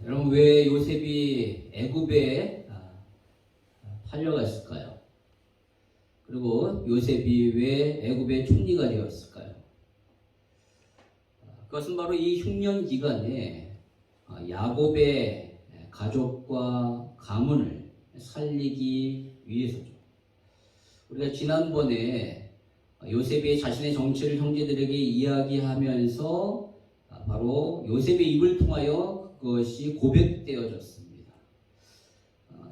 여러분 왜 요셉이 애굽에 팔려갔을까요? 그리고 요셉이 왜 애굽의 총리가 되었을까요? 그것은 바로 이 흉년 기간에 야곱의 가족과 가문을 살리기 위해서죠. 우리가 지난번에 요셉이 자신의 정체를 형제들에게 이야기하면서 바로 요셉의 입을 통하여 그것이 고백되어졌습니다.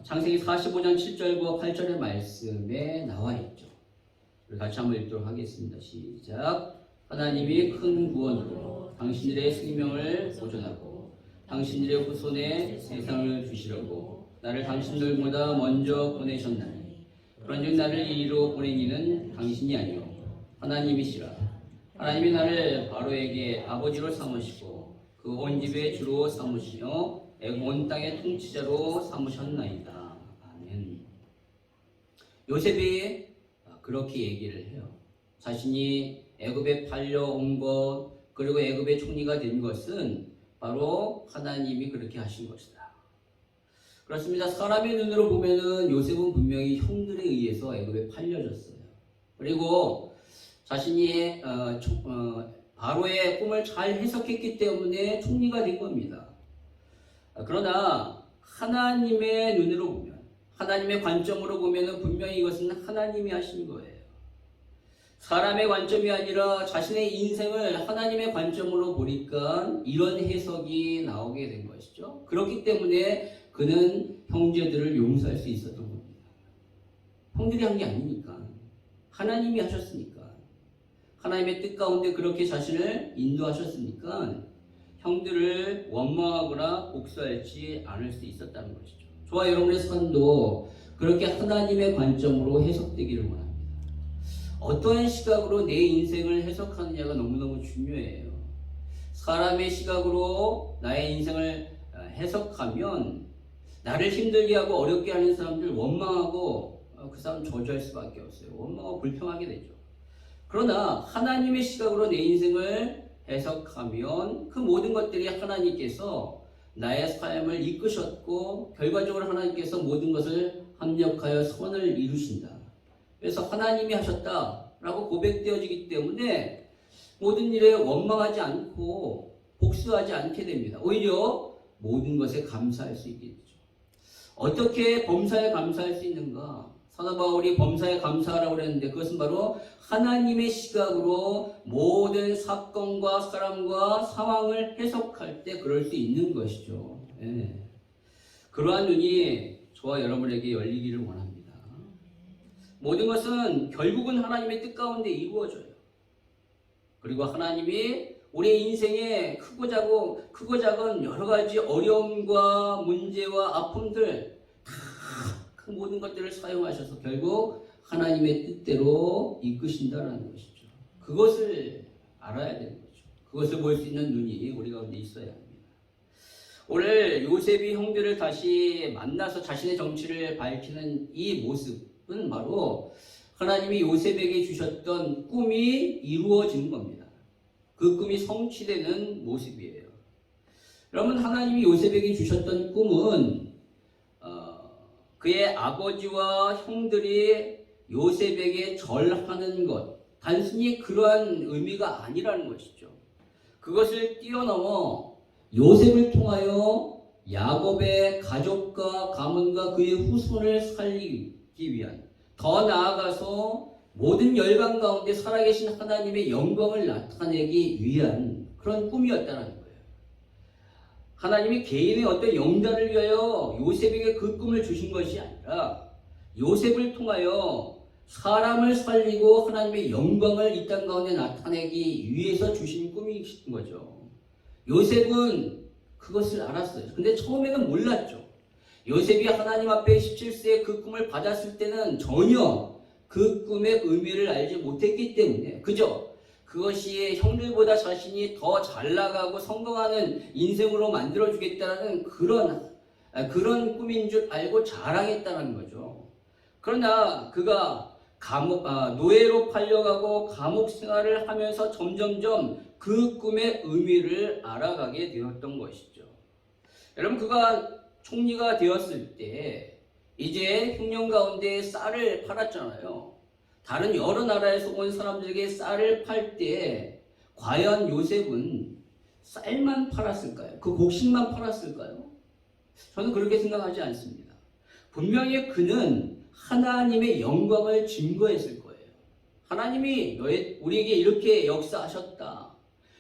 창세기 45장 7절과 8절의 말씀에 나와 있죠. 우리 같이 한번 읽도록 하겠습니다. 시작. 하나님이 큰 구원으로 당신들의 생명을 보존하고 당신들의 후손에 세상을 주시려고 나를 당신들보다 먼저 보내셨나니 그런즉 나를 이리로 보낸 이는 당신이 아니요 하나님이시라. 하나님이 나를 바로에게 아버지로 삼으시고 그 온 집의 주로 삼으시며 애굽 온 땅의 통치자로 삼으셨나이다. 아멘. 요셉이 그렇게 얘기를 해요. 자신이 애굽에 팔려온 것 그리고 애굽의 총리가 된 것은 바로 하나님이 그렇게 하신 것이다. 그렇습니다. 사람의 눈으로 보면은 요셉은 분명히 형들에 의해서 애굽에 팔려졌어요. 그리고 자신이 바로의 꿈을 잘 해석했기 때문에 총리가 된 겁니다. 그러나 하나님의 눈으로 보면, 하나님의 관점으로 보면은 분명히 이것은 하나님이 하신 거예요. 사람의 관점이 아니라 자신의 인생을 하나님의 관점으로 보니까 이런 해석이 나오게 된 것이죠. 그렇기 때문에 그는 형제들을 용서할 수 있었던 겁니다. 형들이 한 게 아니니까. 하나님이 하셨으니까. 하나님의 뜻 가운데 그렇게 자신을 인도하셨으니까 형들을 원망하거나 복수하지 않을 수 있었다는 것이죠. 저와 여러분의 삶도 그렇게 하나님의 관점으로 해석되기를 원합니다. 어떠한 시각으로 내 인생을 해석하느냐가 너무너무 중요해요. 사람의 시각으로 나의 인생을 해석하면 나를 힘들게 하고 어렵게 하는 사람들 원망하고 그 사람 저주할 수밖에 없어요. 원망하고 불평하게 되죠. 그러나 하나님의 시각으로 내 인생을 해석하면 그 모든 것들이 하나님께서 나의 삶을 이끄셨고 결과적으로 하나님께서 모든 것을 합력하여 선을 이루신다. 그래서 하나님이 하셨다라고 고백되어지기 때문에 모든 일에 원망하지 않고 복수하지 않게 됩니다. 오히려 모든 것에 감사할 수 있게 되죠. 어떻게 범사에 감사할 수 있는가? 사도 바울이 범사에 감사하라고 그랬는데 그것은 바로 하나님의 시각으로 모든 사건과 사람과 상황을 해석할 때 그럴 수 있는 것이죠. 네. 그러한 눈이 저와 여러분에게 열리기를 원합니다. 모든 것은 결국은 하나님의 뜻 가운데 이루어져요. 그리고 하나님이 우리 인생에 크고 작은 여러 가지 어려움과 문제와 아픔들 그 모든 것들을 사용하셔서 결국 하나님의 뜻대로 이끄신다는 것이죠. 그것을 알아야 되는 거죠. 그것을 볼 수 있는 눈이 우리 가운데 있어야 합니다. 오늘 요셉이 형들을 다시 만나서 자신의 정체를 밝히는 이 모습은 바로 하나님이 요셉에게 주셨던 꿈이 이루어지는 겁니다. 그 꿈이 성취되는 모습이에요. 여러분, 하나님이 요셉에게 주셨던 꿈은 그의 아버지와 형들이 요셉에게 절하는 것, 단순히 그러한 의미가 아니라는 것이죠. 그것을 뛰어넘어 요셉을 통하여 야곱의 가족과 가문과 그의 후손을 살리기 위한, 더 나아가서 모든 열방 가운데 살아계신 하나님의 영광을 나타내기 위한 그런 꿈이었다는 거예요. 하나님이 개인의 어떤 영달을 위하여 요셉에게 그 꿈을 주신 것이 아니라 요셉을 통하여 사람을 살리고 하나님의 영광을 이 땅 가운데 나타내기 위해서 주신 꿈인 거죠. 요셉은 그것을 알았어요. 근데 처음에는 몰랐죠. 요셉이 하나님 앞에 17세에 그 꿈을 받았을 때는 전혀 그 꿈의 의미를 알지 못했기 때문에 그저 그것이 형들보다 자신이 더 잘나가고 성공하는 인생으로 만들어주겠다는 그런 꿈인 줄 알고 자랑했다는 거죠. 그러나 그가 노예로 팔려가고 감옥 생활을 하면서 점점점 그 꿈의 의미를 알아가게 되었던 것이죠. 여러분, 그가 총리가 되었을 때 이제 흉년 가운데 쌀을 팔았잖아요. 다른 여러 나라에서 온 사람들에게 쌀을 팔 때 과연 요셉은 쌀만 팔았을까요? 그 곡식만 팔았을까요? 저는 그렇게 생각하지 않습니다. 분명히 그는 하나님의 영광을 증거했을 거예요. 하나님이 우리에게 이렇게 역사하셨다.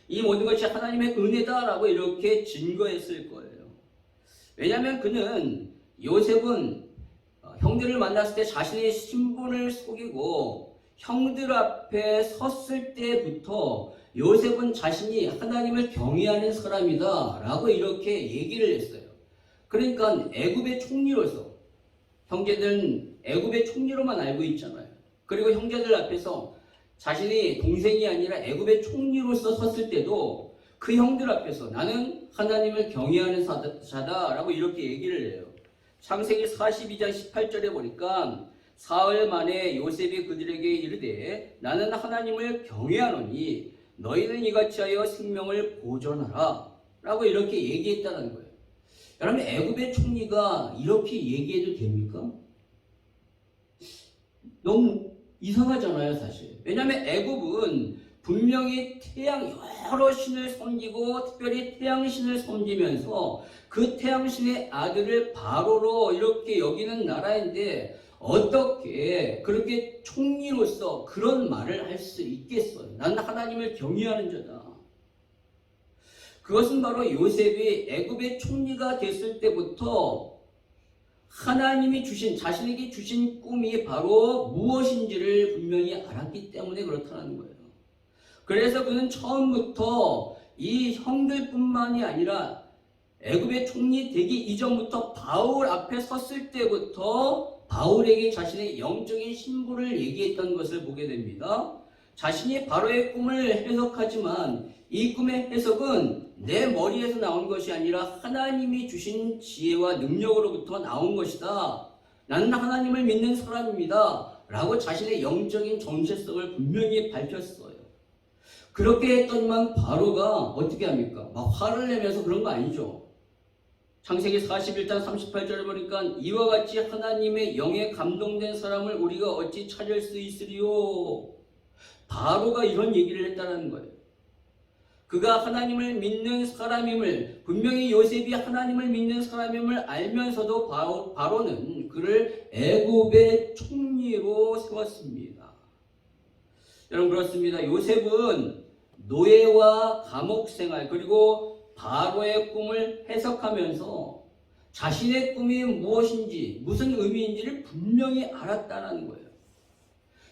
이 모든 것이 하나님의 은혜다라고 이렇게 증거했을 거예요. 왜냐하면 그는, 요셉은 형들을 만났을 때 자신의 신분을 속이고 형들 앞에 섰을 때부터 요셉은 자신이 하나님을 경외하는 사람이다 라고 이렇게 얘기를 했어요. 그러니까 애굽의 총리로서, 형제들은 애굽의 총리로만 알고 있잖아요. 그리고 형제들 앞에서 자신이 동생이 아니라 애굽의 총리로서 섰을 때도 그 형들 앞에서 나는 하나님을 경외하는 자다라고 이렇게 얘기를 해요. 창세기 42장 18절에 보니까 사흘 만에 요셉이 그들에게 이르되 나는 하나님을 경외하노니 너희는 이같이 하여 생명을 보존하라 라고 이렇게 얘기했다는 거예요. 여러분, 애굽의 총리가 이렇게 얘기해도 됩니까? 너무 이상하잖아요, 사실. 왜냐하면 애굽은 분명히 여러 신을 섬기고 특별히 태양신을 섬기면서 그 태양신의 아들을 바로로 이렇게 여기는 나라인데 어떻게 그렇게 총리로서 그런 말을 할 수 있겠어요? 나는 하나님을 경외하는 자다. 그것은 바로 요셉이 애굽의 총리가 됐을 때부터 하나님이 자신에게 주신 꿈이 바로 무엇인지를 분명히 알았기 때문에 그렇다는 거예요. 그래서 그는 처음부터 이 형들뿐만이 아니라 애굽의 총리 되기 이전부터 바울 앞에 섰을 때부터 바울에게 자신의 영적인 신분을 얘기했던 것을 보게 됩니다. 자신이 바로의 꿈을 해석하지만 이 꿈의 해석은 내 머리에서 나온 것이 아니라 하나님이 주신 지혜와 능력으로부터 나온 것이다. 나는 하나님을 믿는 사람입니다. 라고 자신의 영적인 정체성을 분명히 밝혔어요. 그렇게 했더니만 바로가 어떻게 합니까? 막 화를 내면서 그런 거 아니죠. 창세기 41장 38절에 보니까 이와 같이 하나님의 영에 감동된 사람을 우리가 어찌 찾을 수 있으리요? 바로가 이런 얘기를 했다는 거예요. 그가 하나님을 믿는 사람임을, 분명히 요셉이 하나님을 믿는 사람임을 알면서도 바로는 그를 애굽의 총리로 세웠습니다. 여러분, 그렇습니다. 요셉은 노예와 감옥 생활 그리고 바로의 꿈을 해석하면서 자신의 꿈이 무엇인지 무슨 의미인지를 분명히 알았다는 거예요.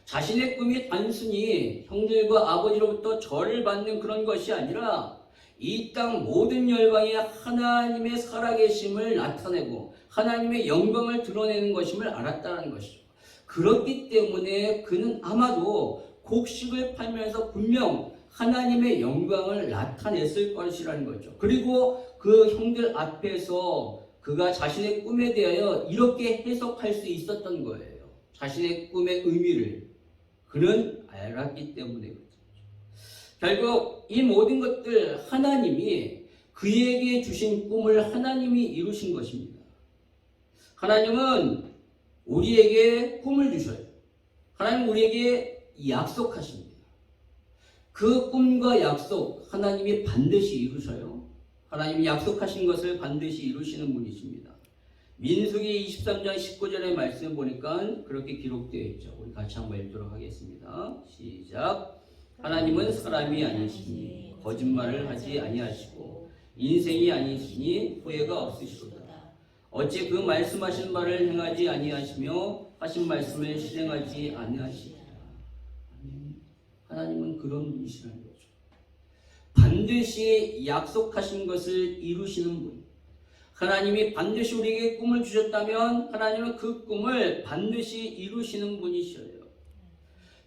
자신의 꿈이 단순히 형들과 아버지로부터 절을 받는 그런 것이 아니라 이 땅 모든 열방에 하나님의 살아계심을 나타내고 하나님의 영광을 드러내는 것임을 알았다는 것이죠. 그렇기 때문에 그는 아마도 곡식을 팔면서 분명 하나님의 영광을 나타냈을 것이라는 거죠. 그리고 그 형들 앞에서 그가 자신의 꿈에 대하여 이렇게 해석할 수 있었던 거예요. 자신의 꿈의 의미를 그는 알았기 때문에 그렇죠. 결국 이 모든 것들 하나님이 그에게 주신 꿈을 하나님이 이루신 것입니다. 하나님은 우리에게 꿈을 주셔요. 하나님은 우리에게 약속하십니다. 그 꿈과 약속 하나님이 반드시 이루셔요. 하나님이 약속하신 것을 반드시 이루시는 분이십니다. 민수기 23장 19절의 말씀 보니까 그렇게 기록되어 있죠. 우리 같이 한번 읽도록 하겠습니다. 시작. 하나님은 사람이 아니시니 거짓말을 하지 아니하시고 인생이 아니시니 후회가 없으시도다. 어찌 그 말씀하신 바를 행하지 아니하시며 하신 말씀을 실행하지 아니하시리라. 하나님은 그런 분이시라는 거죠. 반드시 약속하신 것을 이루시는 분. 하나님이 반드시 우리에게 꿈을 주셨다면 하나님은 그 꿈을 반드시 이루시는 분이셔요.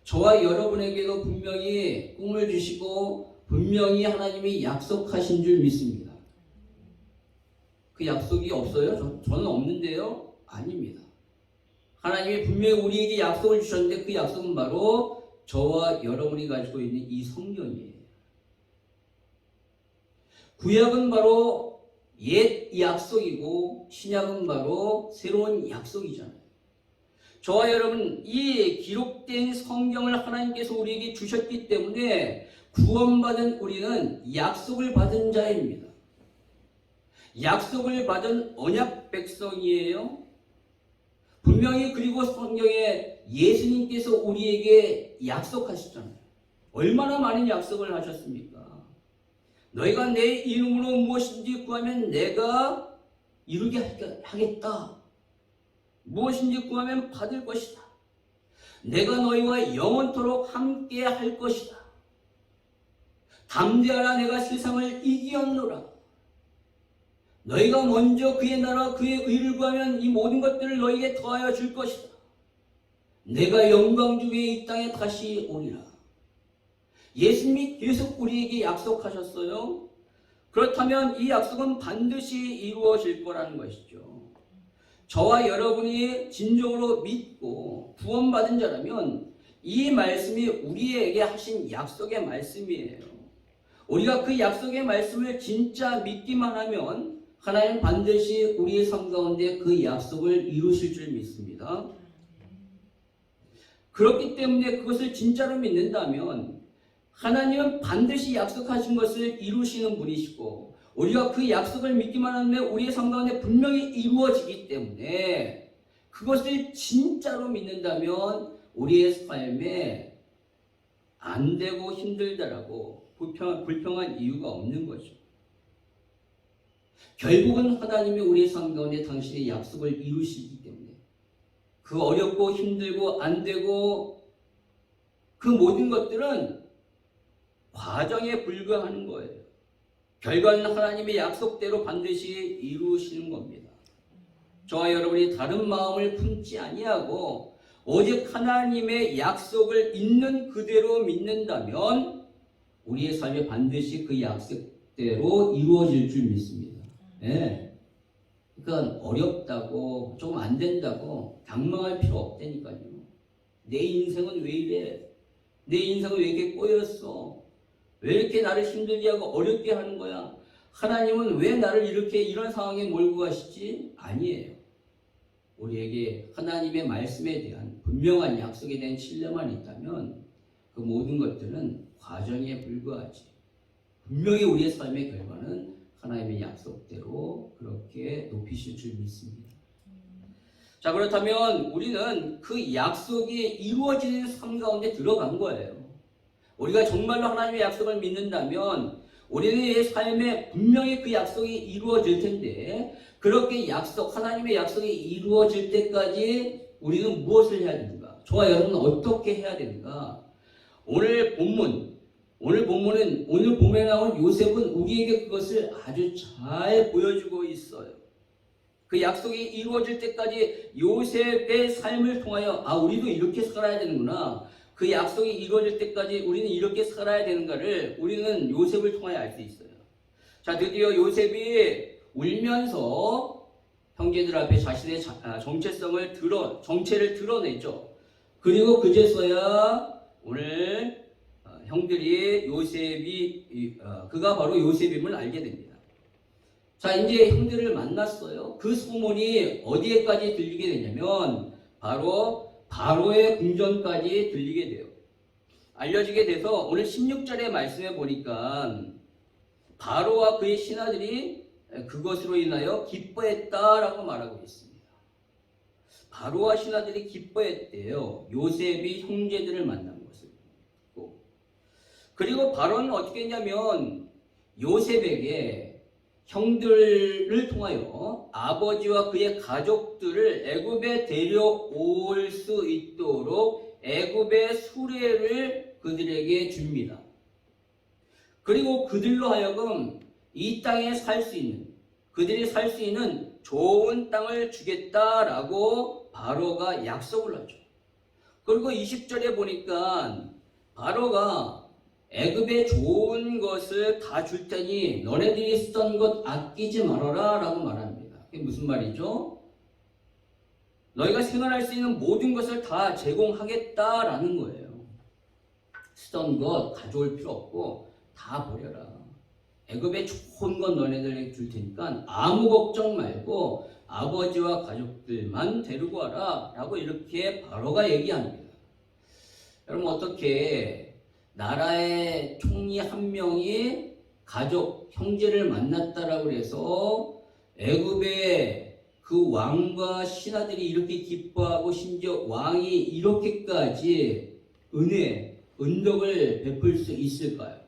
저와 여러분에게도 분명히 꿈을 주시고 분명히 하나님이 약속하신 줄 믿습니다. 그 약속이 없어요? 저는 없는데요? 아닙니다. 하나님이 분명히 우리에게 약속을 주셨는데 그 약속은 바로 저와 여러분이 가지고 있는 이 성경이에요. 구약은 바로 옛 약속이고 신약은 바로 새로운 약속이잖아요. 저와 여러분, 이 기록된 성경을 하나님께서 우리에게 주셨기 때문에 구원받은 우리는 약속을 받은 자입니다. 약속을 받은 언약 백성이에요. 분명히 그리고 성경에 예수님께서 우리에게 약속하셨잖아요. 얼마나 많은 약속을 하셨습니까? 너희가 내 이름으로 무엇인지 구하면 내가 이루게 하겠다. 무엇인지 구하면 받을 것이다. 내가 너희와 영원토록 함께 할 것이다. 담대하라, 내가 세상을 이기었노라. 너희가 먼저 그의 나라 그의 의를 구하면 이 모든 것들을 너희에게 더하여 줄 것이다. 내가 영광 중에 이 땅에 다시 오리라. 예수님이 계속 우리에게 약속하셨어요. 그렇다면 이 약속은 반드시 이루어질 거라는 것이죠. 저와 여러분이 진정으로 믿고 구원받은 자라면 이 말씀이 우리에게 하신 약속의 말씀이에요. 우리가 그 약속의 말씀을 진짜 믿기만 하면 하나님 반드시 우리의 삶 가운데 그 약속을 이루실 줄 믿습니다. 그렇기 때문에 그것을 진짜로 믿는다면 하나님은 반드시 약속하신 것을 이루시는 분이시고 우리가 그 약속을 믿기만 하면 우리의 삶 가운데 분명히 이루어지기 때문에 그것을 진짜로 믿는다면 우리의 삶에 안 되고 힘들다라고 불평한 이유가 없는 거죠. 결국은 하나님이 우리의 삶 가운데 당신의 약속을 이루시기 때문에 그 어렵고 힘들고 안 되고 그 모든 것들은 과정에 불과하는 거예요. 결과는 하나님의 약속대로 반드시 이루시는 겁니다. 저와 여러분이 다른 마음을 품지 아니하고 오직 하나님의 약속을 있는 그대로 믿는다면 우리의 삶이 반드시 그 약속대로 이루어질 줄 믿습니다. 네. 그러니까 어렵다고 조금 안 된다고 당망할 필요 없다니까요. 내 인생은 왜 이래? 내 인생은 왜 이렇게 꼬였어? 왜 이렇게 나를 힘들게 하고 어렵게 하는 거야? 하나님은 왜 나를 이렇게 이런 상황에 몰고 가시지? 아니에요. 우리에게 하나님의 말씀에 대한 분명한 약속에 대한 신뢰만 있다면 그 모든 것들은 과정에 불과하지. 분명히 우리의 삶의 결과는 하나님의 약속대로 그렇게 높이실 줄 믿습니다. 자, 그렇다면 우리는 그 약속이 이루어지는 삶 가운데 들어간 거예요. 우리가 정말로 하나님의 약속을 믿는다면 우리는 이 삶에 분명히 그 약속이 이루어질 텐데 그렇게 하나님의 약속이 이루어질 때까지 우리는 무엇을 해야 되는가? 저와 여러분은 어떻게 해야 되는가? 오늘 본문에 나온 요셉은 우리에게 그것을 아주 잘 보여주고 있어요. 그 약속이 이루어질 때까지 요셉의 삶을 통하여 우리도 이렇게 살아야 되는구나. 그 약속이 이루어질 때까지 우리는 이렇게 살아야 되는가를 우리는 요셉을 통하여 알 수 있어요. 자, 드디어 요셉이 울면서 형제들 앞에 자신의 정체를 드러냈죠. 그리고 그제서야 오늘 형들이 그가 바로 요셉임을 알게 됩니다. 자, 이제 형들을 만났어요. 그 소문이 어디에까지 들리게 되냐면 바로 바로의 궁전까지 들리게 돼요. 알려지게 돼서 오늘 16절의 말씀에 보니까 바로와 그의 신하들이 그것으로 인하여 기뻐했다라고 말하고 있습니다. 바로와 신하들이 기뻐했대요. 요셉이 형제들을 만난 것을. 그리고 바로는 어떻게 했냐면 요셉에게 형들을 통하여 아버지와 그의 가족들을 애굽에 데려올 수 있도록 애굽의 수레를 그들에게 줍니다. 그리고 그들로 하여금 이 땅에 그들이 살 수 있는 좋은 땅을 주겠다라고 바로가 약속을 하죠. 그리고 20절에 보니까 바로가 애굽의 좋은 것을 다 줄 테니 너네들이 쓰던 것 아끼지 말아라 라고 말합니다. 그게 무슨 말이죠? 너희가 생활할 수 있는 모든 것을 다 제공하겠다라는 거예요. 쓰던 것 가져올 필요 없고 다 버려라. 애굽에 좋은 건 너네들에게 줄 테니까 아무 걱정 말고 아버지와 가족들만 데리고 와라 라고 이렇게 바로가 얘기합니다. 여러분, 어떻게 나라의 총리 한 명이 가족, 형제를 만났다라고 해서 애굽의 그 왕과 신하들이 이렇게 기뻐하고 심지어 왕이 이렇게까지 은덕을 베풀 수 있을까요?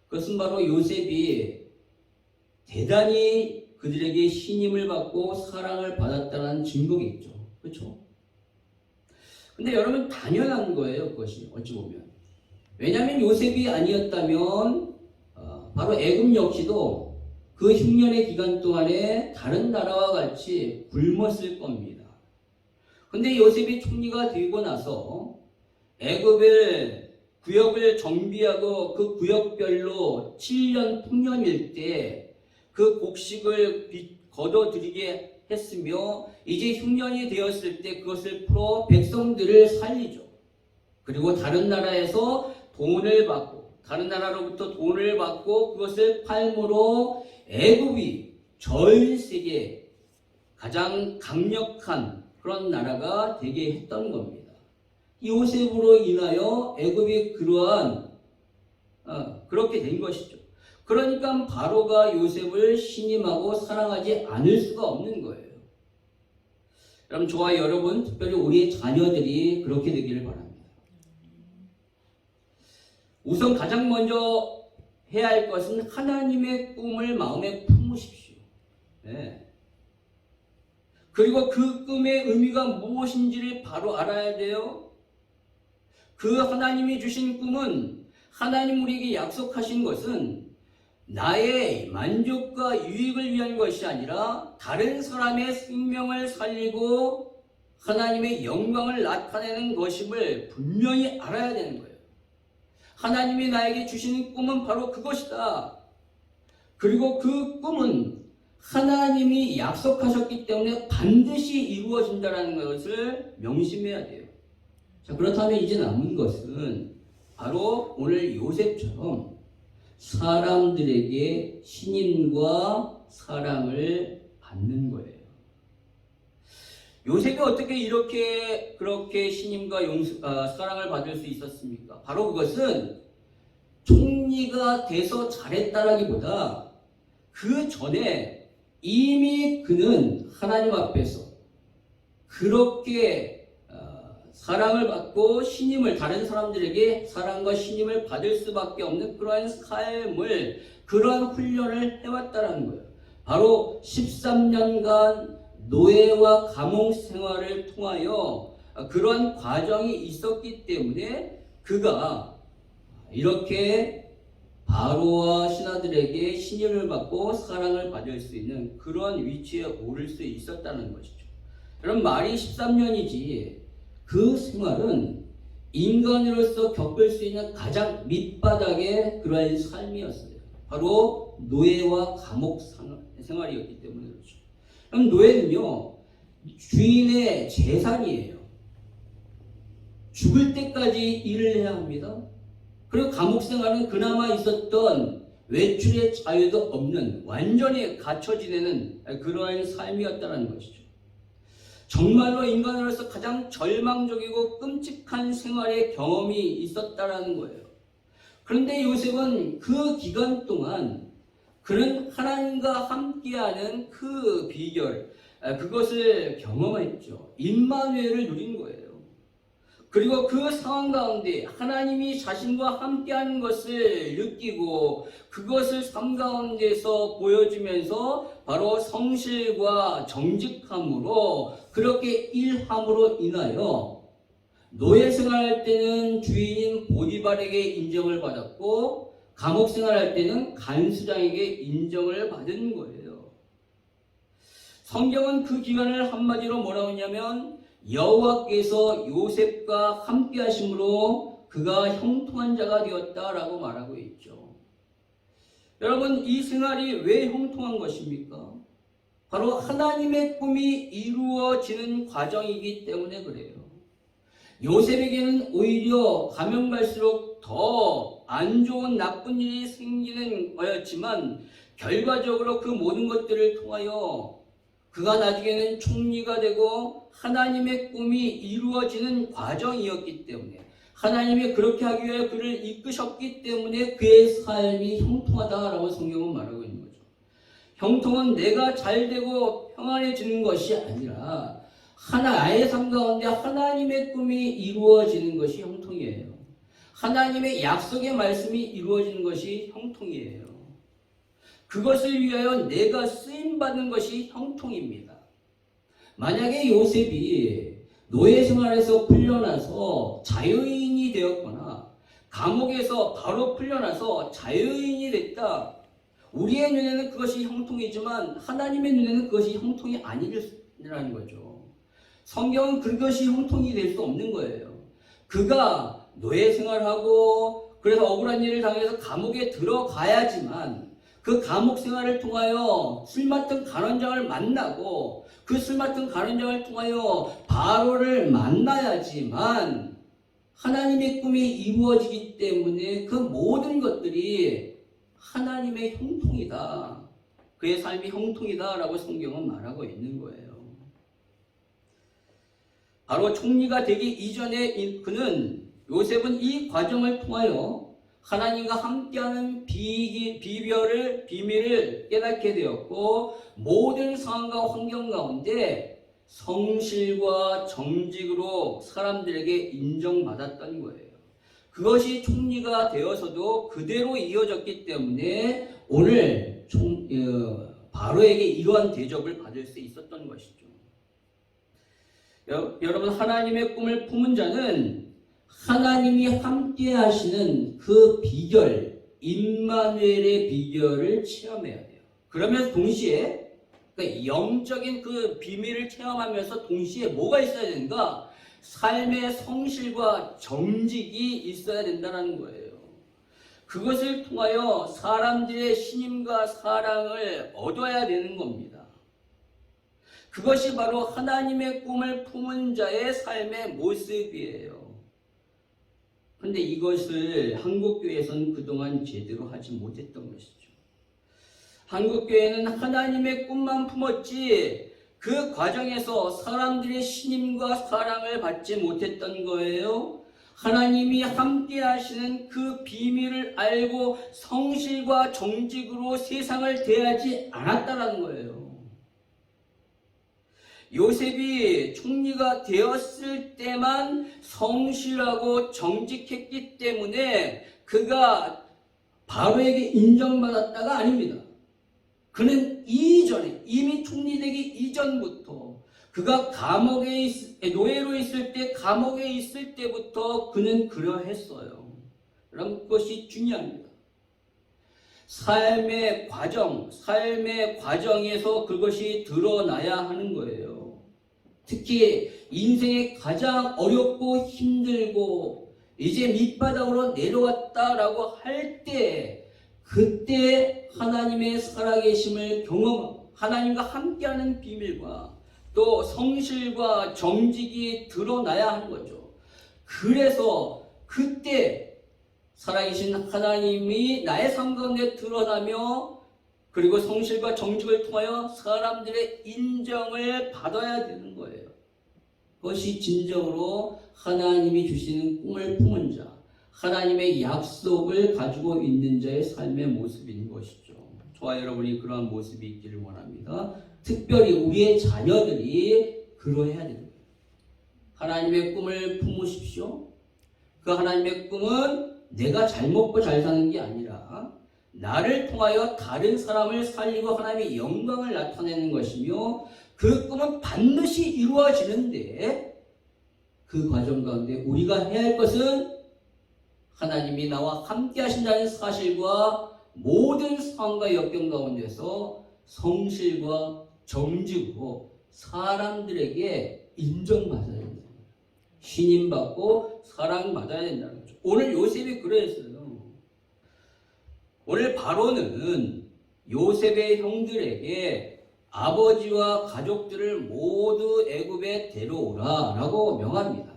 그것은 바로 요셉이 대단히 그들에게 신임을 받고 사랑을 받았다는 증거겠죠. 그렇죠? 근데 여러분, 당연한 거예요. 그것이 어찌 보면. 왜냐하면 요셉이 아니었다면 바로 애굽 역시도 그 흉년의 기간 동안에 다른 나라와 같이 굶었을 겁니다. 근데 요셉이 총리가 되고 나서 애굽을 구역을 정비하고 그 구역별로 7년 풍년일 때 그 곡식을 거둬들이게 했으며 이제 흉년이 되었을 때 그것을 풀어 백성들을 살리죠. 그리고 다른 나라에서 돈을 받고 다른 나라로부터 돈을 받고 그것을 팔므로 애굽이 전 세계 가장 강력한 그런 나라가 되게 했던 겁니다. 요셉으로 인하여 애굽이 그렇게 된 것이죠. 그러니까 바로가 요셉을 신임하고 사랑하지 않을 수가 없는 거예요. 그럼 저와 여러분, 특별히 우리의 자녀들이 그렇게 되기를 바랍니다. 우선 가장 먼저 해야 할 것은 하나님의 꿈을 마음에 품으십시오. 네. 그리고 그 꿈의 의미가 무엇인지를 바로 알아야 돼요. 그 하나님이 주신 꿈은, 하나님 우리에게 약속하신 것은 나의 만족과 유익을 위한 것이 아니라 다른 사람의 생명을 살리고 하나님의 영광을 나타내는 것임을 분명히 알아야 되는 거예요. 하나님이 나에게 주시는 꿈은 바로 그것이다. 그리고 그 꿈은 하나님이 약속하셨기 때문에 반드시 이루어진다는 것을 명심해야 돼요. 자, 그렇다면 이제 남은 것은 바로 오늘 요셉처럼 사람들에게 신임과 사랑을 받는 거예요. 요셉이 어떻게 그렇게 신임과 사랑을 받을 수 있었습니까? 바로 그것은 총리가 돼서 잘했다라기보다 그 전에 이미 그는 하나님 앞에서 그렇게 사랑을 받고 다른 사람들에게 사랑과 신임을 받을 수밖에 없는 그러한 삶을, 그러한 훈련을 해왔다는 거예요. 바로 13년간 노예와 감옥 생활을 통하여 그런 과정이 있었기 때문에 그가 이렇게 바로와 신하들에게 신임을 받고 사랑을 받을 수 있는 그런 위치에 오를 수 있었다는 것이죠. 여러분, 말이 13년이지 그 생활은 인간으로서 겪을 수 있는 가장 밑바닥의 그러한 삶이었어요. 바로 노예와 감옥 생활이었기 때문에 그렇죠. 그럼 노예는요, 주인의 재산이에요. 죽을 때까지 일을 해야 합니다. 그리고 감옥 생활은 그나마 있었던 외출의 자유도 없는 완전히 갇혀 지내는 그러한 삶이었다는 것이죠. 정말로 인간으로서 가장 절망적이고 끔찍한 생활의 경험이 있었다라는 거예요. 그런데 요셉은 그 기간 동안 그는 하나님과 함께하는 그 비결, 그것을 경험했죠. 임마누엘을 누린 거예요. 그리고 그 상황 가운데 하나님이 자신과 함께하는 것을 느끼고 그것을 삶 가운데서 보여주면서 바로 성실과 정직함으로 그렇게 일함으로 인하여 노예 생활할 때는 주인인 보디발에게 인정을 받았고 감옥 생활할 때는 간수장에게 인정을 받은 거예요. 성경은 그 기간을 한마디로 뭐라고 하냐면 여호와께서 요셉과 함께 하심으로 그가 형통한 자가 되었다라고 말하고 있죠. 여러분, 이 생활이 왜 형통한 것입니까? 바로 하나님의 꿈이 이루어지는 과정이기 때문에 그래요. 요셉에게는 오히려 가면 갈수록 더 안 좋은 나쁜 일이 생기는 거였지만 결과적으로 그 모든 것들을 통하여 그가 나중에는 총리가 되고 하나님의 꿈이 이루어지는 과정이었기 때문에 하나님이 그렇게 하기 위해 그를 이끄셨기 때문에 그의 삶이 형통하다라고 성경은 말하고 있는 거죠. 형통은 내가 잘되고 평안해지는 것이 아니라 나의 삶 가운데 하나님의 꿈이 이루어지는 것이 형통이에요. 하나님의 약속의 말씀이 이루어지는 것이 형통이에요. 그것을 위하여 내가 쓰임받는 것이 형통입니다. 만약에 요셉이 노예 생활에서 풀려나서 자유인이 되었거나 감옥에서 바로 풀려나서 자유인이 됐다. 우리의 눈에는 그것이 형통이지만 하나님의 눈에는 그것이 형통이 아니라는 거죠. 성경은 그것이 형통이 될 수 없는 거예요. 그가 노예 생활하고 그래서 억울한 일을 당해서 감옥에 들어가야지만 그 감옥 생활을 통하여 술 맡은 간원장을 만나고 그 술 맡은 간원장을 통하여 바로를 만나야지만 하나님의 꿈이 이루어지기 때문에 그 모든 것들이 하나님의 형통이다. 그의 삶이 형통이다 라고 성경은 말하고 있는 거예요. 바로 총리가 되기 이전에 그는 요셉은 이 과정을 통하여 하나님과 함께하는 비밀을 깨닫게 되었고 모든 상황과 환경 가운데 성실과 정직으로 사람들에게 인정받았던 거예요. 그것이 총리가 되어서도 그대로 이어졌기 때문에 오늘 바로에게 이러한 대접을 받을 수 있었던 것이죠. 여러분, 하나님의 꿈을 품은 자는 하나님이 함께 하시는 그 비결, 임마누엘의 비결을 체험해야 돼요. 그러면서 동시에 그러니까 영적인 그 비밀을 체험하면서 동시에 뭐가 있어야 되는가? 삶의 성실과 정직이 있어야 된다는 거예요. 그것을 통하여 사람들의 신임과 사랑을 얻어야 되는 겁니다. 그것이 바로 하나님의 꿈을 품은 자의 삶의 모습이에요. 그런데 이것을 한국교회에서는 그동안 제대로 하지 못했던 것이죠. 한국교회는 하나님의 꿈만 품었지 그 과정에서 사람들의 신임과 사랑을 받지 못했던 거예요. 하나님이 함께 하시는 그 비밀을 알고 성실과 정직으로 세상을 대하지 않았다는 거예요. 요셉이 총리가 되었을 때만 성실하고 정직했기 때문에 그가 바로에게 인정받았다가 아닙니다. 그는 이전에 이미 총리되기 이전부터 그가 노예로 있을 때 감옥에 있을 때부터 그는 그러했어요. 그럼 그것이 중요합니다. 삶의 과정에서 그것이 드러나야 하는 거예요. 특히 인생의 가장 어렵고 힘들고 이제 밑바닥으로 내려왔다라고 할 때 그때 하나님의 살아계심을 경험하고 하나님과 함께하는 비밀과 또 성실과 정직이 드러나야 하는 거죠. 그래서 그때 살아계신 하나님이 나의 삶 가운데 드러나며 그리고 성실과 정직을 통하여 사람들의 인정을 받아야 되는 거예요. 그것이 진정으로 하나님이 주시는 꿈을 품은 자, 하나님의 약속을 가지고 있는 자의 삶의 모습인 것이죠. 저와 여러분이 그러한 모습이 있기를 원합니다. 특별히 우리의 자녀들이 그러해야 됩니다. 하나님의 꿈을 품으십시오. 그 하나님의 꿈은 내가 잘 먹고 잘 사는 게 아니라 나를 통하여 다른 사람을 살리고 하나님의 영광을 나타내는 것이며 그 꿈은 반드시 이루어지는데 그 과정 가운데 우리가 해야 할 것은 하나님이 나와 함께 하신다는 사실과 모든 상황과 역경 가운데서 성실과 정직으로 사람들에게 인정받아야 된다. 신임받고 사랑받아야 된다는 거죠. 오늘 요셉이 그랬어요. 오늘 바로는 요셉의 형들에게 아버지와 가족들을 모두 애굽에 데려오라 라고 명합니다.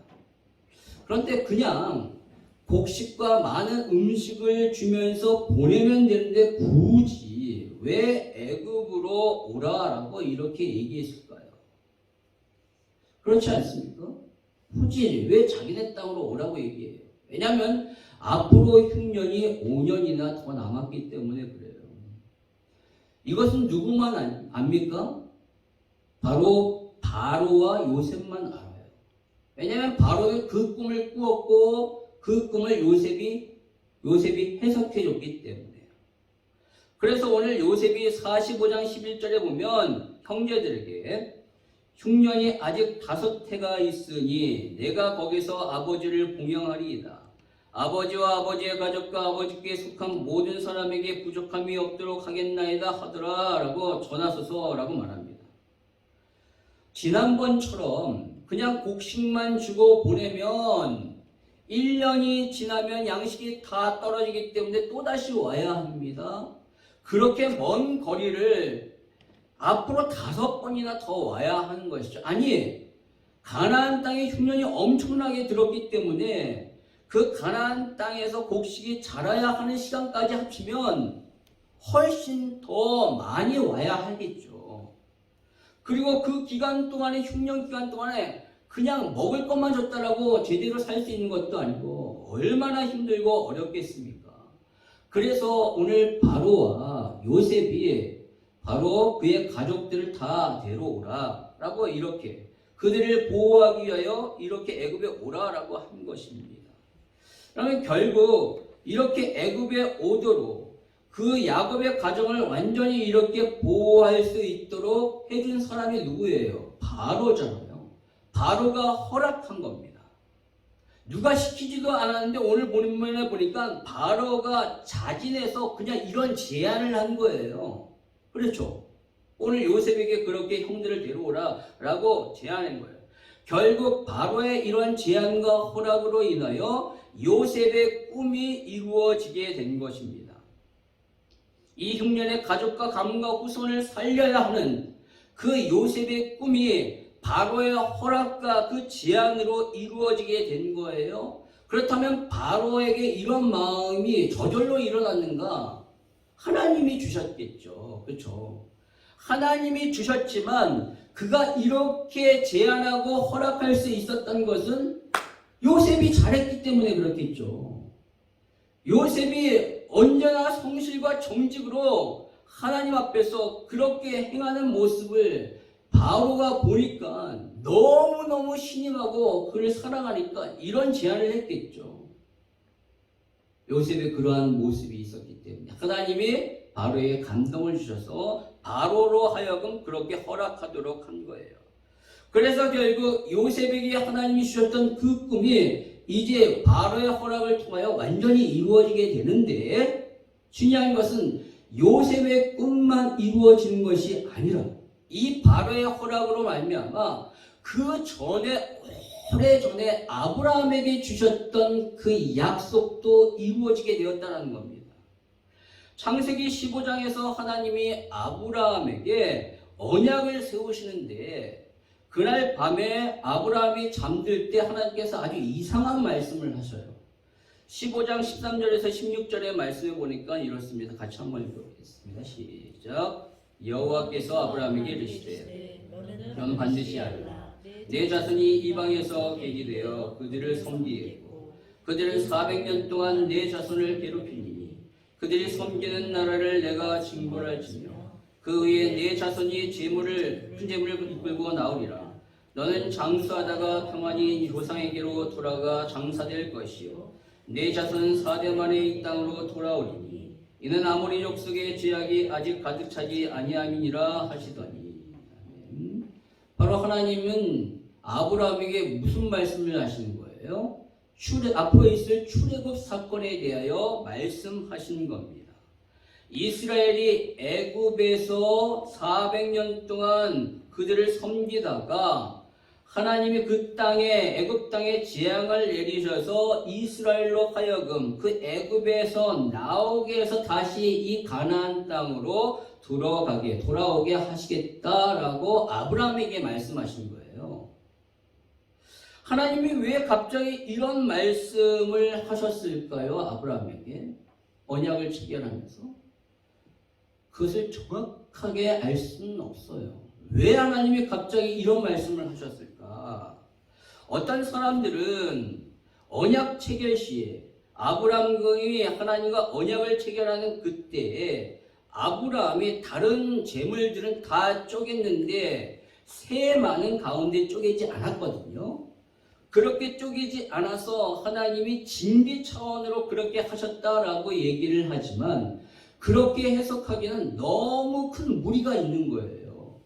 그런데 그냥 곡식과 많은 음식을 주면서 보내면 되는데 굳이 왜 애굽으로 오라라고 이렇게 얘기했을까요? 그렇지 않습니까? 굳이 왜 자기네 땅으로 오라고 얘기해요? 왜냐하면 앞으로 흉년이 5년이나 더 남았기 때문에 그래요. 이것은 누구만 압니까? 바로 바로와 요셉만 알아요. 왜냐하면 바로는 그 꿈을 꾸었고 그 꿈을 요셉이 해석해 줬기 때문에. 그래서 오늘 요셉이 45장 11절에 보면 형제들에게 흉년이 아직 5해가 있으니 내가 거기서 아버지를 공경하리이다. 아버지와 아버지의 가족과 아버지께 속한 모든 사람에게 부족함이 없도록 하겠나이다 하더라 라고 전하소서 라고 말합니다. 지난번처럼 그냥 곡식만 주고 보내면 1년이 지나면 양식이 다 떨어지기 때문에 또다시 와야 합니다. 그렇게 먼 거리를 앞으로 5번이나 더 와야 하는 것이죠. 아니, 가나안 땅에 흉년이 엄청나게 들었기 때문에 그 가나안 땅에서 곡식이 자라야 하는 시간까지 합치면 훨씬 더 많이 와야 하겠죠. 그리고 그 기간 동안에, 흉년 기간 동안에 그냥 먹을 것만 줬다라고 제대로 살 수 있는 것도 아니고 얼마나 힘들고 어렵겠습니까? 그래서 오늘 바로와 요셉이 바로 그의 가족들을 다 데려오라 라고 이렇게 그들을 보호하기 위하여 이렇게 애굽에 오라라고 한 것입니다. 그러면 결국 이렇게 애굽에 오도록 그 야곱의 가정을 완전히 이렇게 보호할 수 있도록 해준 사람이 누구예요? 바로잖아요. 바로가 허락한 겁니다. 누가 시키지도 않았는데 오늘 본문에 보니까 바로가 자진해서 그냥 이런 제안을 한 거예요. 그렇죠? 오늘 요셉에게 그렇게 형들을 데려오라 라고 제안한 거예요. 결국 바로의 이런 제안과 허락으로 인하여 요셉의 꿈이 이루어지게 된 것입니다. 이 흉년의 가족과 가문과 후손을 살려야 하는 그 요셉의 꿈이 바로의 허락과 그 제안으로 이루어지게 된 거예요. 그렇다면 바로에게 이런 마음이 저절로 일어났는가? 하나님이 주셨겠죠. 그렇죠? 하나님이 주셨지만 그가 이렇게 제안하고 허락할 수 있었던 것은 요셉이 잘했기 때문에 그렇겠죠. 요셉이 언제나 성실과 정직으로 하나님 앞에서 그렇게 행하는 모습을 바로가 보니까 너무너무 신임하고 그를 사랑하니까 이런 제안을 했겠죠. 요셉의 그러한 모습이 있었기 때문에 하나님이 바로에게 감동을 주셔서 바로로 하여금 그렇게 허락하도록 한 거예요. 그래서 결국 요셉에게 하나님이 주셨던 그 꿈이 이제 바로의 허락을 통하여 완전히 이루어지게 되는데 중요한 것은 요셉의 꿈만 이루어지는 것이 아니라 이 바로의 허락으로 말미암아 그 전에 오래전에 아브라함에게 주셨던 그 약속도 이루어지게 되었다는 겁니다. 창세기 15장에서 하나님이 아브라함에게 언약을 세우시는데 그날 밤에 아브라함이 잠들 때 하나님께서 아주 이상한 말씀을 하셔요. 15장 13절에서 16절의 말씀을 보니까 이렇습니다. 같이 한번 읽어보겠습니다. 시작. 여호와께서 아브라함에게 이르시되 너는 반드시 알라. 내 자손이 이방에서 객이되어 그들을 섬기겠고 그들은 400년 동안 내 자손을 괴롭히니 그들이 섬기는 나라를 내가 징벌할지며 그 후에 내 자손이 큰 재물을 이끌고 나오리라. 너는 장수하다가 평안히 조상에게로 돌아가 장사될 것이요 내 자손은 4대 만에 이 땅으로 돌아오리니 이는 아모리 족속의 죄악이 아직 가득 차지 아니함이니라 하시더니. 바로 하나님은 아브라함에게 무슨 말씀을 하시는 거예요? 앞으로 있을 출애굽 사건에 대하여 말씀하시는 겁니다. 이스라엘이 애굽에서 400년 동안 그들을 섬기다가 하나님이 그 땅에 애굽 땅에 재앙을 내리셔서 이스라엘로 하여금 그 애굽에서 나오게 해서 다시 이 가나안 땅으로 돌아오게 하시겠다라고 아브라함에게 말씀하신 거예요. 하나님이 왜 갑자기 이런 말씀을 하셨을까요? 아브라함에게 언약을 체결하면서 그것을 정확하게 알 수는 없어요. 왜 하나님이 갑자기 이런 말씀을 하셨을까? 어떤 사람들은 언약 체결 시에 아브라함이 하나님과 언약을 체결하는 그때에 아브라함이 다른 재물들은 다 쪼갰는데 새 많은 가운데 쪼개지 않았거든요. 그렇게 쪼개지 않아서 하나님이 징계 차원으로 그렇게 하셨다라고 얘기를 하지만 그렇게 해석하기에는 너무 큰 무리가 있는 거예요.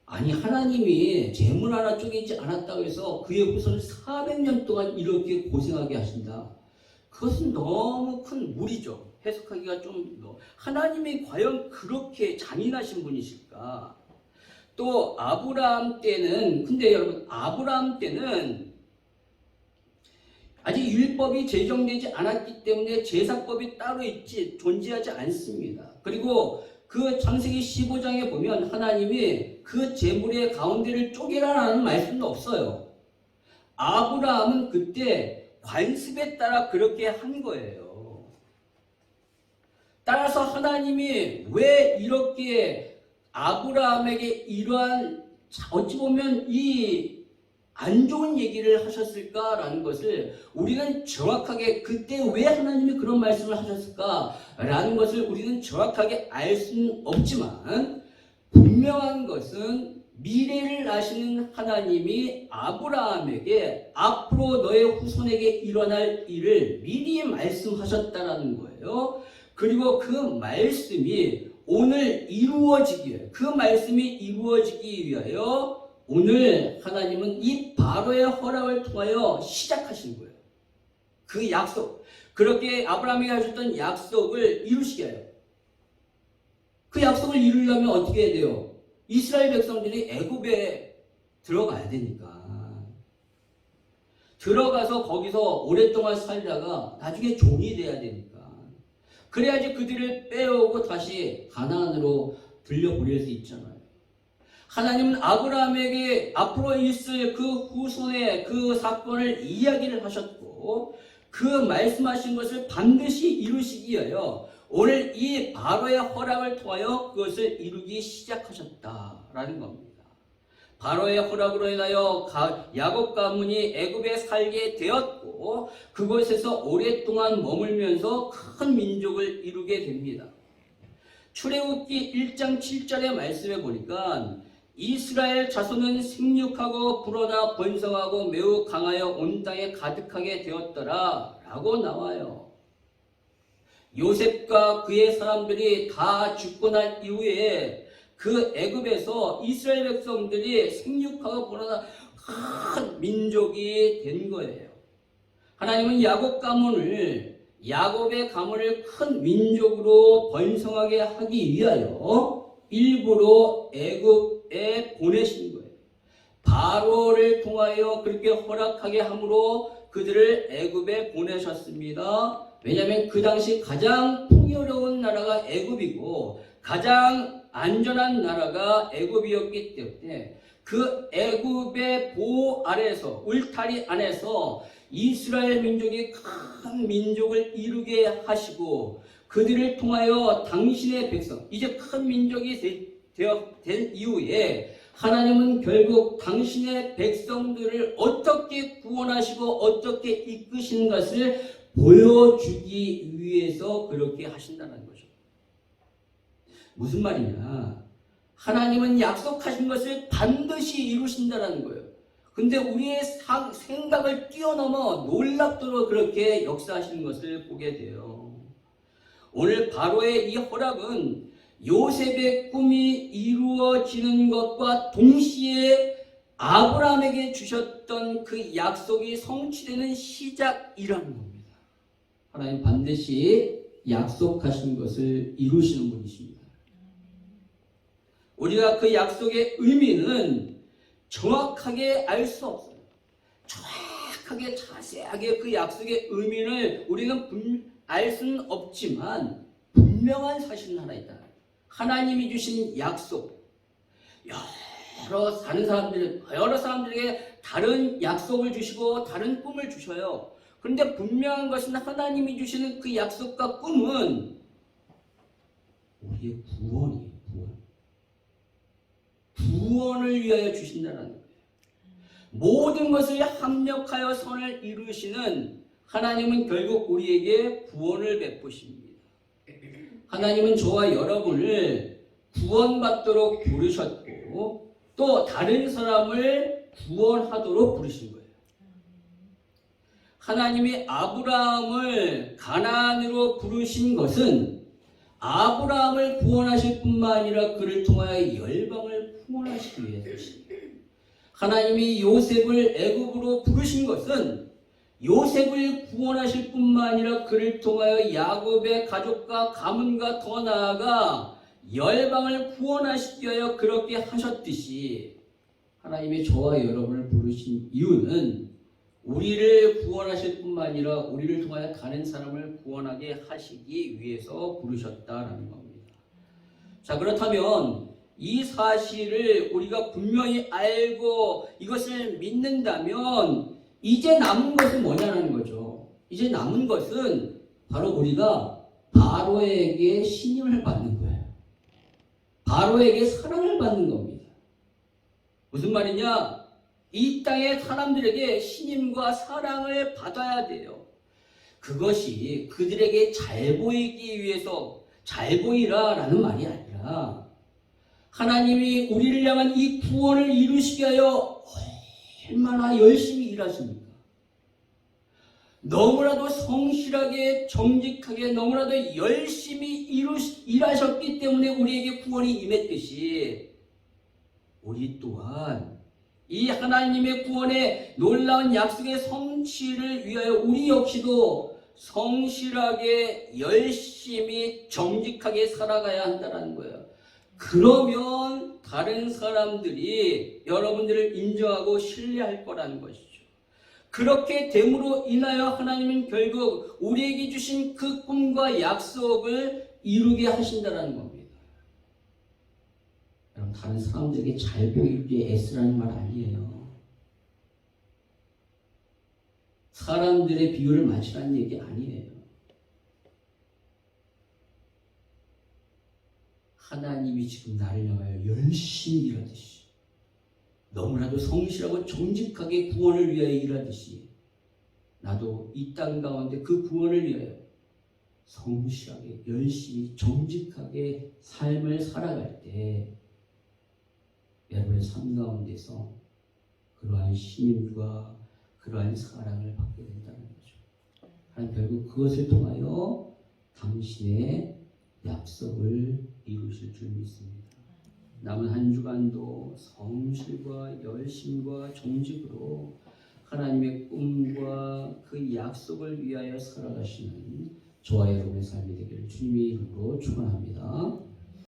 아니 하나님이 재물 하나 쪼개지 않았다고 해서 그의 후손을 400년 동안 이렇게 고생하게 하신다. 그것은 너무 큰 무리죠. 해석하기가 좀 하나님이 과연 그렇게 잔인하신 분이실까? 또 아브라함 때는 근데 여러분 아브라함 때는 아직 율법이 제정되지 않았기 때문에 제사법이 따로 존재하지 않습니다. 그리고 그 창세기 15장에 보면 하나님이 그 제물의 가운데를 쪼개라라는 말씀도 없어요. 아브라함은 그때 관습에 따라 그렇게 한 거예요. 따라서 하나님이 왜 이렇게 아브라함에게 이러한 어찌 보면 이 안 좋은 얘기를 하셨을까라는 것을 우리는 정확하게 그때 왜 하나님이 그런 말씀을 하셨을까라는 것을 우리는 정확하게 알 수는 없지만 분명한 것은 미래를 아시는 하나님이 아브라함에게 앞으로 너의 후손에게 일어날 일을 미리 말씀하셨다라는 거예요. 그리고 그 말씀이 오늘 그 말씀이 이루어지기 위하여 오늘 하나님은 이 바로의 허락을 통하여 시작하신 거예요. 그 약속, 그렇게 아브라함에게 하셨던 약속을 이루시게 해요. 그 약속을 이루려면 어떻게 해야 돼요? 이스라엘 백성들이 애굽에 들어가야 되니까. 들어가서 거기서 오랫동안 살다가 나중에 종이 돼야 되니까. 그래야지 그들을 빼오고 다시 가나안으로 들려보낼 수 있잖아요. 하나님은 아브라함에게 앞으로 있을 그 후손의 그 사건을 이야기를 하셨고 그 말씀하신 것을 반드시 이루시기 위하여 오늘 이 바로의 허락을 통하여 그것을 이루기 시작하셨다라는 겁니다. 바로의 허락으로 인하여 야곱 가문이 애굽에 살게 되었고 그곳에서 오랫동안 머물면서 큰 민족을 이루게 됩니다. 출애굽기 1장 7절의 말씀에 보니까 이스라엘 자손은 생육하고 불어나 번성하고 매우 강하여 온 땅에 가득하게 되었더라 라고 나와요. 요셉과 그의 사람들이 다 죽고 난 이후에 그 애굽에서 이스라엘 백성들이 생육하고 불어나 큰 민족이 된 거예요. 하나님은 야곱의 가문을 큰 민족으로 번성하게 하기 위하여 일부러 애굽에 보내신 거예요. 바로를 통하여 그렇게 허락하게 함으로 그들을 애굽에 보내셨습니다. 왜냐하면 그 당시 가장 풍요로운 나라가 애굽이고 가장 안전한 나라가 애굽이었기 때문에 그 애굽의 보호 아래에서 울타리 안에서 이스라엘 민족이 큰 민족을 이루게 하시고 그들을 통하여 당신의 백성, 이제 큰 민족이 된 이후에 하나님은 결국 당신의 백성들을 어떻게 구원하시고 어떻게 이끄신 것을 보여주기 위해서 그렇게 하신다는 거죠. 무슨 말이냐? 하나님은 약속하신 것을 반드시 이루신다는 거예요. 근데 우리의 생각을 뛰어넘어 놀랍도록 그렇게 역사하시는 것을 보게 돼요. 오늘 바로의 이 허락은 요셉의 꿈이 이루어지는 것과 동시에 아브라함에게 주셨던 그 약속이 성취되는 시작이라는 겁니다. 하나님 반드시 약속하신 것을 이루시는 분이십니다. 우리가 그 약속의 의미는 정확하게 알 수 없어요. 정확하게 자세하게 그 약속의 의미를 우리는 알 수는 없지만 분명한 사실은 하나 있다. 하나님이 주신 약속, 여러 사람들에게 다른 약속을 주시고 다른 꿈을 주셔요. 그런데 분명한 것은 하나님이 주시는 그 약속과 꿈은 우리의 구원이에요. 구원을 위하여 주신다는 거예요. 모든 것을 합력하여 선을 이루시는 하나님은 결국 우리에게 구원을 베푸십니다. 하나님은 저와 여러분을 구원받도록 부르셨고 또 다른 사람을 구원하도록 부르신 거예요. 하나님이 아브라함을 가나안으로 부르신 것은 아브라함을 구원하실 뿐만 아니라 그를 통하여 열방을 구원하시기 위해서입니다. 하나님이 요셉을 애굽으로 부르신 것은 요셉을 구원하실 뿐만 아니라 그를 통하여 야곱의 가족과 가문과 더 나아가 열방을 구원하시기 위하여 그렇게 하셨듯이 하나님이 저와 여러분을 부르신 이유는 우리를 구원하실 뿐만 아니라 우리를 통하여 다른 사람을 구원하게 하시기 위해서 부르셨다라는 겁니다. 자, 그렇다면 이 사실을 우리가 분명히 알고 이것을 믿는다면 이제 남은 것은 뭐냐는 거죠. 이제 남은 것은 바로 우리가 바로에게 신임을 받는 거예요. 바로에게 사랑을 받는 겁니다. 무슨 말이냐? 이 땅의 사람들에게 신임과 사랑을 받아야 돼요. 그것이 그들에게 잘 보이기 위해서 잘 보이라라는 말이 아니라 하나님이 우리를 향한 이 구원을 이루시게 하여 얼마나 열심히 일하십니까? 너무나도 성실하게 정직하게 너무나도 열심히 일하셨기 때문에 우리에게 구원이 임했듯이 우리 또한 이 하나님의 구원의 놀라운 약속의 성취를 위하여 우리 역시도 성실하게 열심히 정직하게 살아가야 한다는 거예요. 그러면 다른 사람들이 여러분들을 인정하고 신뢰할 거라는 것이죠. 그렇게 됨으로 인하여 하나님은 결국 우리에게 주신 그 꿈과 약속을 이루게 하신다는 겁니다. 여러분, 다른 사람들에게 잘 보이기 위해 애쓰라는 말 아니에요. 사람들의 비유를 맞추라는 얘기 아니에요. 하나님이 지금 나를 향하여 열심히 일하듯이 너무나도 성실하고 정직하게 구원을 위하여 일하듯이 나도 이 땅 가운데 그 구원을 위하여 성실하게 열심히 정직하게 삶을 살아갈 때 여러분의 삶 가운데서 그러한 신임과 그러한 사랑을 받게 된다는 거죠. 하나님 결국 그것을 통하여 당신의 약속을 이루실 줄 믿습니다. 남은 한 주간도 성실과 열심과 정직으로 하나님의 꿈과 그 약속을 위하여 살아가시는 저와 여러분의 삶이 되기를 주님의 이름으로 축원합니다.